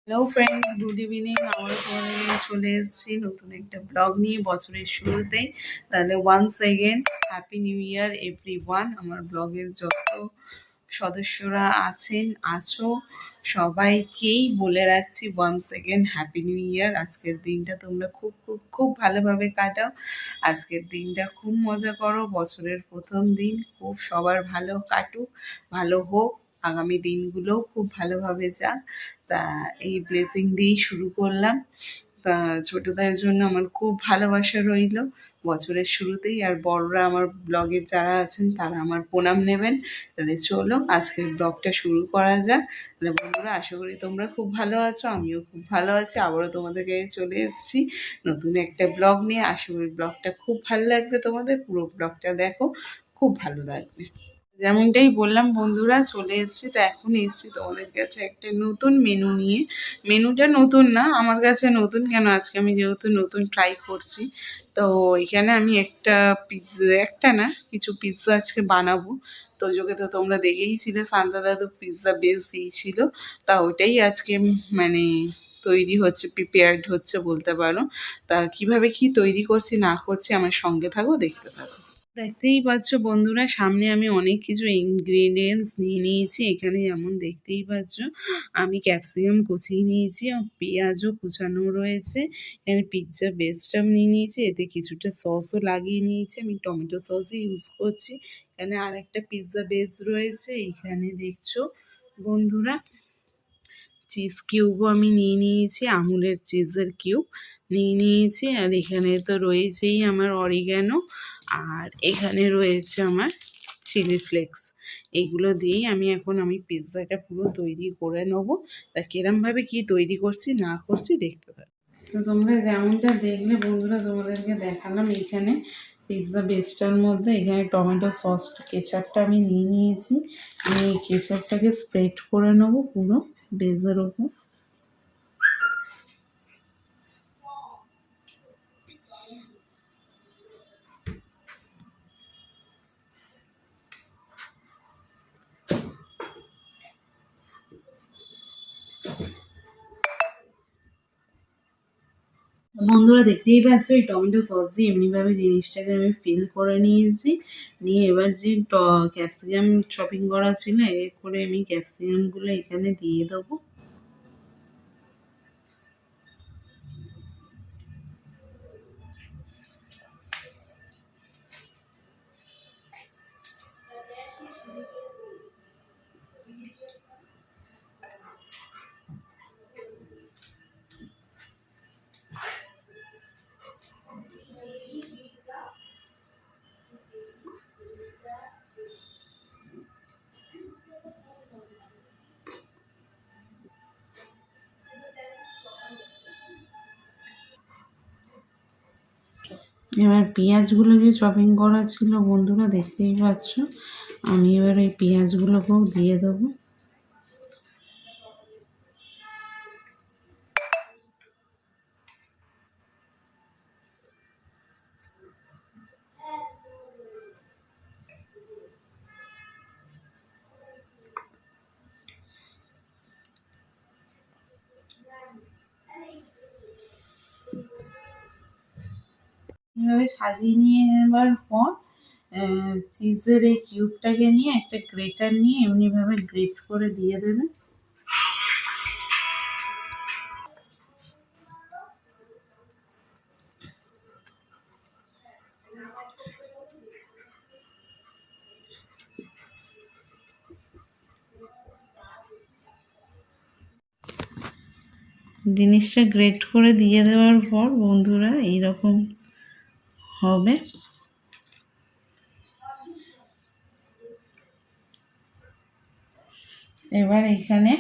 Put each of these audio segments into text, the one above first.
Hello friends, good evening. আমরা তোমাদের নিয়ে চলে এসেছি নতুন একটা ব্লগ নিয়ে বছরের শুরুতেই। তাহলে once again happy new year everyone. আমার ব্লগের যত সদস্যরা আছো সবাইকেই বলে রাখছি once again happy new year. আজকের দিনটা তোমরা খুব খুব খুব ভালোভাবে কাটাও। আজকের দিনটা খুব মজা করো। বছরের প্রথম দিন খুব সবার ভালো কাটুক, ভালো হোক, আগামী দিনগুলোও খুব ভালোভাবে যাক। তা এই ব্লেসিং দিয়েই শুরু করলাম। তা ছোটদের জন্য আমার খুব ভালোবাসা রইল বছরের শুরুতেই। আর বড়রা আমার ব্লগে যারা আছেন তারা আমার প্রণাম নেবেন। তাহলে চলো আজকের ব্লগটা শুরু করা যাক। তাহলে বন্ধুরা, আশা করি তোমরা খুব ভালো আছো, আমিও খুব ভালো আছি। আবারও তোমাদের কাছে চলে এসেছি নতুন একটা ব্লগ নিয়ে। আশা করি ব্লগটা খুব ভালো লাগবে তোমাদের। পুরো ব্লগটা দেখো, খুব ভালো লাগবে। যেমনটাই বললাম বন্ধুরা, চলে এসেছি। তো এখন এসেছি তোমাদের কাছে একটা নতুন মেনু নিয়ে। মেনুটা নতুন না, আমার কাছে নতুন কেন, আজকে আমি যেহেতু নতুন ট্রাই করছি। তো এখানে আমি একটা না কিছু পিৎজা আজকে বানাবো। তো যোগে তো তোমরা দেখেইছিলে শান্তা দাদু পিৎজা বেস দিয়েছিল। তা ওইটাই আজকে মানে তৈরি হচ্ছে, প্রিপেয়ার্ড হচ্ছে বলতে পারো। তা কিভাবে কি তৈরি করছি না করছি আমার সঙ্গে থাকো, দেখতে থাকো। দেখতেই পাচ্ছ বন্ধুরা, সামনে আমি অনেক কিছু ইনগ্রিডিয়েন্টস নিয়ে নিয়েছি। এখানে যেমন দেখতেই পাচ্ছ আমি ক্যাপসিকাম কুচিয়ে নিয়েছি, আর পেঁয়াজও কুচানো রয়েছে। এখানে পিৎজা বেসটাও নিয়ে নিয়েছি, এতে কিছুটা সসও লাগিয়ে নিয়েছি। আমি টমেটো সসই ইউজ করছি। এখানে আর একটা পিৎজা বেস রয়েছে। এখানে দেখছো বন্ধুরা চিজ কিউবও আমি নিয়ে নিয়েছি, আমুলের চিজের কিউব নিয়ে নিয়েছি। আর এখানে তো রয়েছেই আমার অরিগ্যানো, আর এখানে রয়েছে আমার চিলি ফ্লেক্স। এগুলো দিয়েই আমি পিৎজাটা পুরো তৈরি করে নেবো। তা কিরমভাবে কি তৈরি করছি না করছি দেখতে থাকো। তো তোমরা যেমনটা দেখলে বন্ধুরা, তোমাদেরকে দেখালাম। এখানে পিৎজা বেসটার মধ্যে এখানে টমেটো সস কেচাপটা আমি নিয়ে নিয়েছি। আমি এই কেচাপটাকে স্প্রেড করে নেবো পুরো বেসের ওপর। বন্ধুরা দেখতেই পাচ্ছ, এই টমেটো সস দিয়ে এমনিভাবে জিনিসটাকে আমি ফিল করে নিয়েছি। নিয়ে এবার যে ক্যাপসিকাম শপিং করা ছিল, এ করে আমি ক্যাপসিকামগুলো এখানে দিয়ে দেবো। এবার পেঁয়াজগুলো যে চপিং করা ছিল বন্ধুরা দেখতেই পাচ্ছ, আমি এবার এই পেঁয়াজগুলোকেও দিয়ে দেবো। এভাবে সাজিয়ে নিয়ে নেবার পর চিজের এই কিউবটাকে নিয়ে একটা গ্রেটার নিয়ে এমনিভাবে গ্রেট করে দিয়ে দেবে। জিনিসটা গ্রেট করে দিয়ে দেওয়ার পর বন্ধুরা এইরকম হবে। এবার এখানে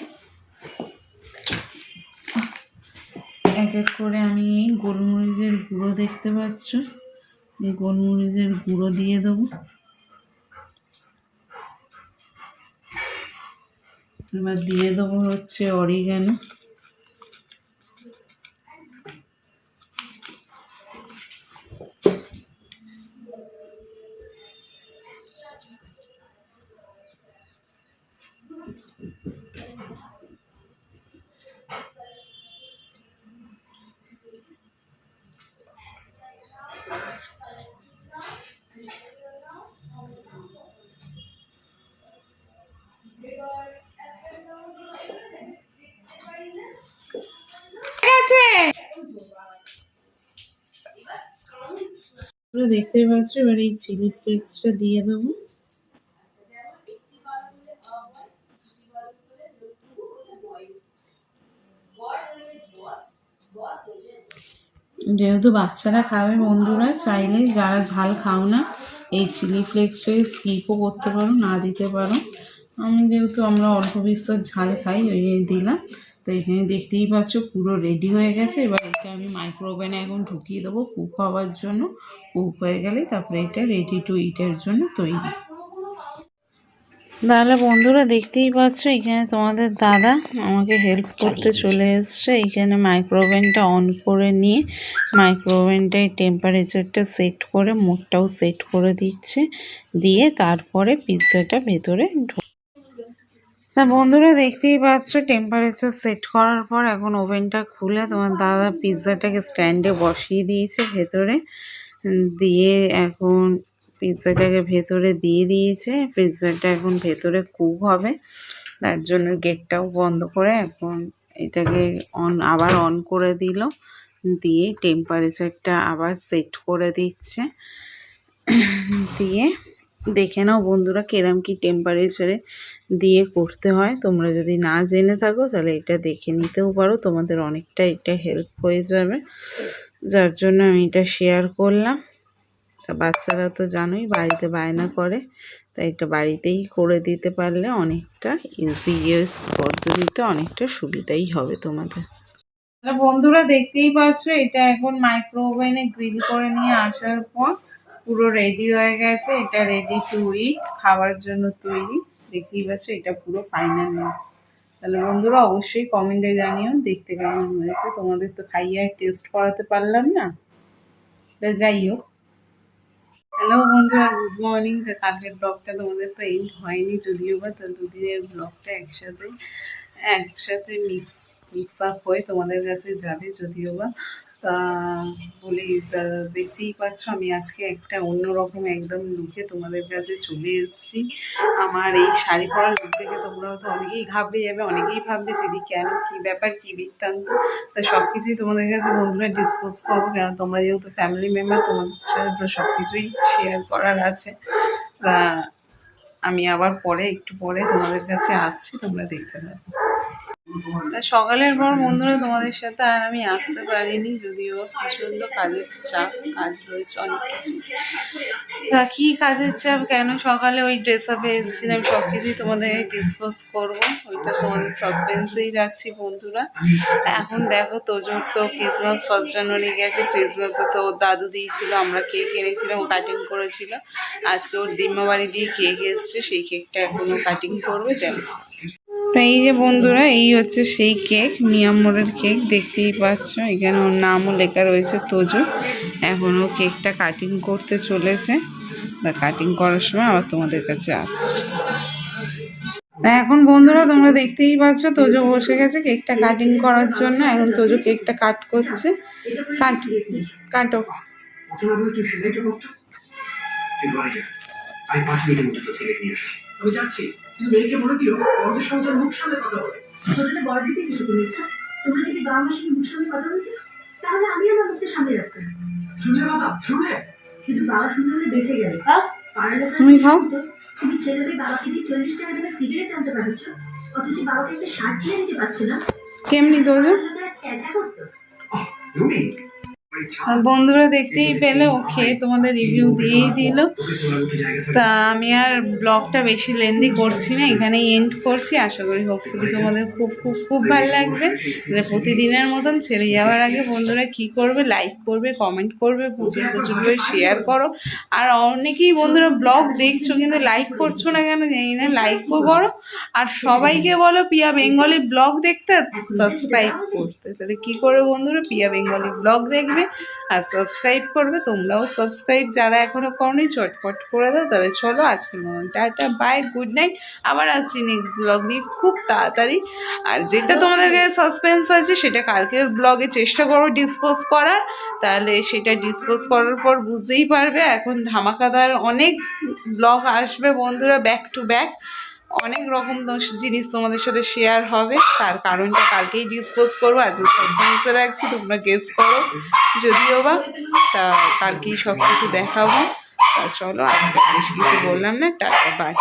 এক এক করে আমি এই গোলমরিচের গুঁড়ো দেখতে পাচ্ছ, এই গোলমরিচের গুঁড়ো দিয়ে দেবো। এবার দিয়ে দেবো হচ্ছে অরিগ্যানো। পুরো দেখতেই পাচ্ছ, এবার এই চিলি ফ্লেক্সটা দিয়ে দেবো। যেহেতু বাচ্চারা খাবে বন্ধুরা, চাইলে যারা ঝাল খাও না এই চিলি ফ্লেক্সটাকে স্কিপও করতে পারো, না দিতে পারো। আমি যেহেতু আমরা অল্প বিস্তর ঝাল খাই ওই জন্য দিলাম। তো এখানে দেখতেই পাচ্ছ পুরো রেডি হয়ে গেছে। এবার এটা আমি মাইক্রো ওভেনে এখন ঢুকিয়ে দেবো কুক হওয়ার জন্য। কুক হয়ে গেলে তারপরে এটা রেডি টু ইটের জন্য তৈরি। তাহলে বন্ধুরা দেখতেই পাচ্ছ, এখানে তোমাদের দাদা আমাকে হেল্প করতে চলে এসছে। এখানে মাইক্রো ওভেনটা অন করে নিয়ে মাইক্রো ওভেনটায় টেম্পারেচারটা সেট করে মোডটাও সেট করে দিচ্ছে, দিয়ে তারপরে পিৎজাটা ভেতরে তা বন্ধুরা দেখতেই পাচ্ছ টেম্পারেচার সেট করার পর এখন ওভেনটা খুলে তোমার দাদা পিৎজাটাকে স্ট্যান্ডে বসিয়ে দিয়েছে ভেতরে। দিয়ে এখন পিৎজাটাকে ভেতরে দিয়ে দিয়েছে। পিৎজাটা এখন ভেতরে কুক হবে, তার জন্য গেটটাও বন্ধ করে এখন এটাকে আবার অন করে দিল, দিয়ে টেম্পারেচারটা আবার সেট করে দিচ্ছে। দিয়ে দেখে নাও বন্ধুরা কিরম কি টেম্পারেচারে দিয়ে করতে হয়। তোমরা যদি না জেনে থাকো তাহলে এটা দেখে নিতেও পারো, তোমাদের অনেকটা এটা হেল্প হয়ে যাবে, যার জন্য আমি এটা শেয়ার করলাম। তা বাচ্চারা তো জানোই বাড়িতে বায়না করে, তাই এটা বাড়িতেই করে দিতে পারলে অনেকটা ইজিয়েস্ট পদ্ধতিতে অনেকটা সুবিধাই হবে তোমাদের। বন্ধুরা দেখতেই পাচ্ছ এটা এখন মাইক্রো ওভেনে গ্রিল করে নিয়ে আসার পর পুরো রেডি হয়ে গেছে। এটা রেডি টু ইট, খাওয়ার জন্য তৈরি। দেখতেই পাচ্ছ এটা পুরো ফাইনাল লুক। তাহলে বন্ধুরা অবশ্যই কমেন্টে জানিও দেখতে কেমন হয়েছে। তোমাদের তো খাইয়ে আর টেস্ট করাতে পারলাম না, তা যাই হোক। হ্যালো বন্ধুরা, গুড মর্নিং। তো কালকের ব্লগটা তোমাদের তো এন্ড হয়নি যদিও বা, তো দুদিনের ব্লগটা একসাথে একসাথে মিক্স আপ হয়ে তোমাদের কাছে যাবে যদিও বা। তা বলি, দেখতেই পাচ্ছ আমি আজকে একটা অন্যরকম একদম লুকে তোমাদের কাছে চলে এসেছি। আমার এই শাড়ি পরা লুক দেখে তোমরা তো অনেকেই ঘাবড়ে যাবে, অনেকেই ভাববে দিদি কেন, কী ব্যাপার, কী বৃত্তান্ত। তা সব কিছুই তোমাদের কাছে বন্ধুরা ডিসকাস করবো, কেন তোমরা যেহেতু ফ্যামিলি মেম্বার, তোমাদের সাথে তো সব কিছুই শেয়ার করার আছে। তা আমি আবার একটু পরে তোমাদের কাছে আসছি, তোমরা দেখতে থাকো। তা সকালের পর বন্ধুরা তোমাদের সাথে আর আমি আসতে পারিনি, যদিও প্রচণ্ড কাজের চাপ, কাজ রয়েছে অনেক কিছু। তা কী কাজের চাপ, কেন সকালে ওই ড্রেস আপে এসেছিলাম, সব কিছুই তোমাদের ডিসকাস করবো, ওইটা তোমাদের সাসপেন্সেই রাখছি বন্ধুরা। এখন দেখো তোজোর তো ক্রিসমাস 1 জানুয়ারি গেছে, ক্রিসমাসে তো ওর দাদু দিয়েছিল, আমরা কেক এনেছিলাম, ও কাটিং করেছিল। আজকে ওর দিম্মা বাড়ি দিয়ে কেক এসছে, সেই কেকটা এখনও কাটিং করবে। তাই এই যে বন্ধুরা এই হচ্ছে সেই কেক, মিয়ামোরের কেক। দেখতেই পাচ্ছ এখানে ওর নামও লেখা রয়েছে তোজো। এখনও কেকটা কাটিং করতে চলেছে, কাটিং করার সময় আবার তোমাদের কাছে আসছে। এখন বন্ধুরা তোমরা দেখতেই পাচ্ছ তোজো বসে গেছে কেকটা কাটিং করার জন্য। এখন তোজো কেকটা কাট করছে। কাটো। আমি যাচ্ছি, কিন্তু মেয়েকে বলে দিও বড়দের সঙ্গে মুখ সামনে কথা বলে। আসলে বড় দিতে কিছু বলেছে, তোমরা যদি বাবার সঙ্গে মুখ সামনে কথা বলছো তাহলে আমি আমার মুখের সামনে যাচ্ছি। শুনে কথা শুনে, কিন্তু বাবা শুনলে বেঁচে গেল। তুমি খাও। তুমি ছেলেদের বাবাকে দিয়ে 40 টাকা করে সিগারেট আনতে পারছো, অথচ বাবাকে একটা শার্ট কিনে দিতে পারছো না। কেমনি তোদের বন্ধুরা দেখতেই পেলে, ও খেয়ে তোমাদের রিভিউ দিয়েই দিল। তা আমি আর ব্লগটা বেশি লেন্দি করছি না, এখানেই এন্ড করছি। আশা করি হোপফুলি তোমাদের খুব খুব খুব ভালো লাগবে। প্রতিদিনের মতন ছেড়ে যাওয়ার আগে বন্ধুরা কি করবে, লাইক করবে, কমেন্ট করবে, প্রচুর প্রচুর করে শেয়ার করো। আর অনেকেই বন্ধুরা ব্লগ দেখছো কিন্তু লাইক করছো না কেন জানি না, লাইকও করো। আর সবাইকে বলো পিয়া বেঙ্গলি ব্লগ দেখতে, সাবস্ক্রাইব করতে। তাহলে কী করবে বন্ধুরা, পিয়া বেঙ্গলি ব্লগ দেখবে আর সাবস্ক্রাইব করবে। তোমরাও সাবস্ক্রাইব যারা এখনও করনি চটপট করে দাও। তাহলে চলো আজকের মতন টাটা, বাই, গুড নাইট। আবার আসছি নেক্সট ব্লগ নিয়ে খুব তাড়াতাড়ি। আর যেটা তোমাদের কাছে সাসপেন্স আছে সেটা কালকের ব্লগে চেষ্টা করো ডিসপোজ করার, তাহলে সেটা ডিসপোজ করার পর বুঝতেই পারবে। এখন ধামাকাদার অনেক ব্লগ আসবে বন্ধুরা, ব্যাক টু ব্যাক অনেক রকম জিনিস তোমাদের সাথে শেয়ার হবে, তার কারণটা কালকেই ডিসপোজ করবো, আজকে সাসপেন্সে রাখছি, তোমরা গেস করো যদিও বা, তা কালকেই সব কিছু দেখাবো। তা চলো, আজকে বেশি কিছু বললাম না, টাটা বাই।